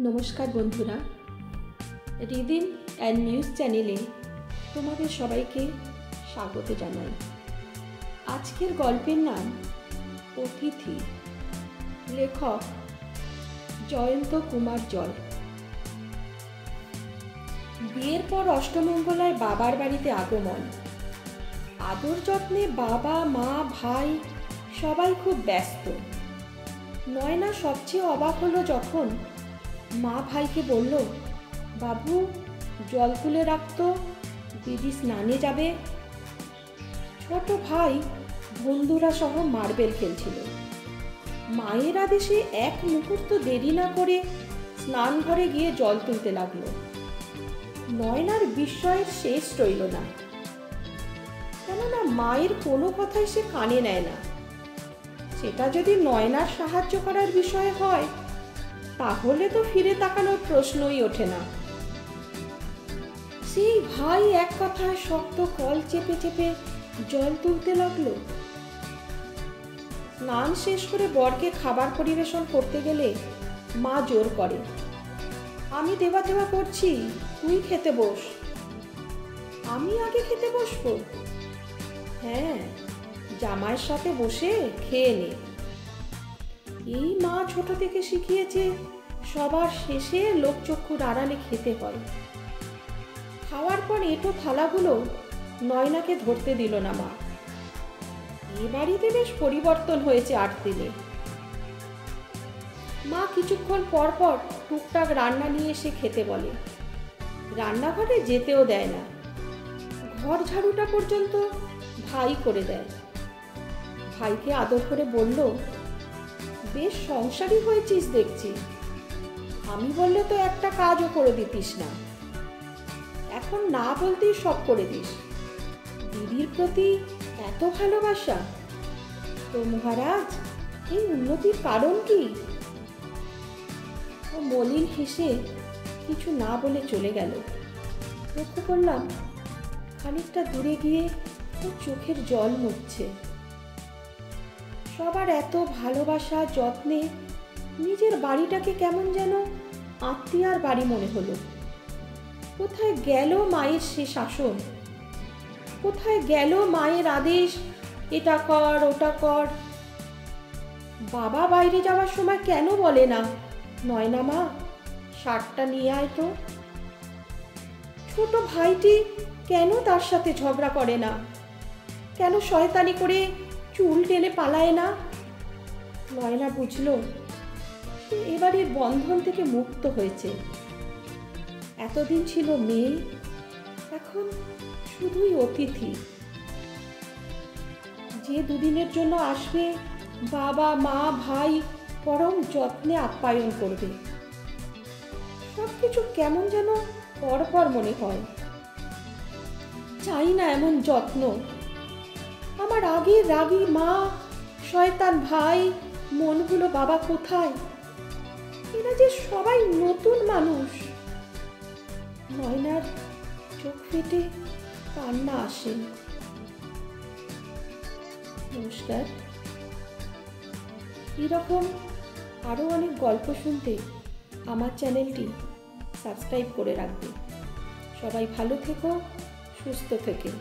নমস্কার বন্ধুরা, rhythm and news চ্যানেলে তোমাদের সবাইকে স্বাগত জানাই। আজকের গল্পের নাম অতিথি। লেখক জয়ন্ত কুমার জল। বিয়ের পর অষ্টমঙ্গলায় বাবার বাড়িতে আগমন। আদর যত্নে বাবা, মা, ভাই সবাই খুব ব্যস্ত। নয়না সবচেয়ে অবাক হলো যখন মা ভাইকে বলল, বাবু জল তুলে রাখতো, দিদি স্নানে যাবে। ছোট ভাই বন্ধুরা সহ মার্বেল খেলছিল। মায়ের আদেশে এক মুহূর্ত দেরি না করে স্নান ঘরে গিয়ে জল তুলতে লাগলো। নয়নার বিস্ময়ের শেষ রইল না, কেননা মায়ের কোনো কথাই সে কানে নেয় না। সেটা যদি নয়নার সাহায্য করার বিষয় হয়, তাহলে তো ফিরে তাকানোর প্রশ্নই ওঠে না। সেই ভাই এক কথায় শক্ত কল চেপে চেপে জল তুলতে লাগলো। স্নান শেষ করে বরকে খাবার পরিবেশন করতে গেলে মা জোর করে, আমি দেবা দেবা করছি, তুই খেতে বস। আমি আগে খেতে বসবো? হ্যাঁ, জামাইয়ের সাথে বসে খেয়ে নে। এই মা ছোট থেকে শিখিয়েছে সবার শেষে লোকচক্ষুর আড়ালে খেতে হয়। খাওয়ার পর এঁটো থালাগুলো নয়নাকে ধরতে দিল না মা। এ বাড়িতে বেশ পরিবর্তন হয়েছে 8 দিনে। মা কিছুক্ষণ পর পর টুকটাক রান্না নিয়ে এসে খেতে বলে। রান্নাঘরে যেতেও দেয় না। ঘর ঝাড়ুটা পর্যন্ত ভাই করে দেয়। ভাইকে আদর করে বলল, বেশ সংসারী হয়েছিস দেখছি। আমি বললে তো একটা কাজও করে দিতিস না, এখন না বলতেই সব করে দিস। দিদির প্রতি এত ভালোবাসা, তো মহারাজ এই উন্নতির কারণ কি? ও মলিন হেসে কিছু না বলে চলে গেল। লক্ষ্য করলাম খানিকটা দূরে গিয়ে ও চোখের জল মুছছে। সবার এত ভালোবাসা যত্নে নিজের বাড়িটাকে কেমন যেন আত্মীয়ার বাড়ি মনে হলো। কোথায় গেল মায়ের সে শাসন? কোথায় গেল মায়ের আদেশ, এটা কর ওটা কর? বাবা বাইরে যাওয়ার সময় কেন বলে না, নয়না মা শার্টটা নিয়ে আয় তো? ছোট ভাইটি কেন তার সাথে ঝগড়া করে না? কেন শয়তানি করে চুল টেনে পালায় না? নয়না বুঝল সে এবারের বন্ধন থেকে মুক্ত হয়েছে। এতদিন ছিল মেয়ে, এখন শুধুই অতিথি। যে দুদিনের জন্য আসবে বাবা, মা, ভাই পরম যত্নে আপ্যায়ন করবে। সবকিছু কেমন যেন পরপর মনে হয়। চাই না এমন যত্ন। আমার আগের রাগী মা, শয়তান ভাই, মনগুলো বাবা কোথায়? এরা যে সবাই নতুন মানুষ। নয়নার চোখ ফেটে কান্না আসে। নমস্কার। এরকম আরও অনেক গল্প শুনতে আমার চ্যানেলটি সাবস্ক্রাইব করে রাখবে। সবাই ভালো থেকো, সুস্থ থেকো।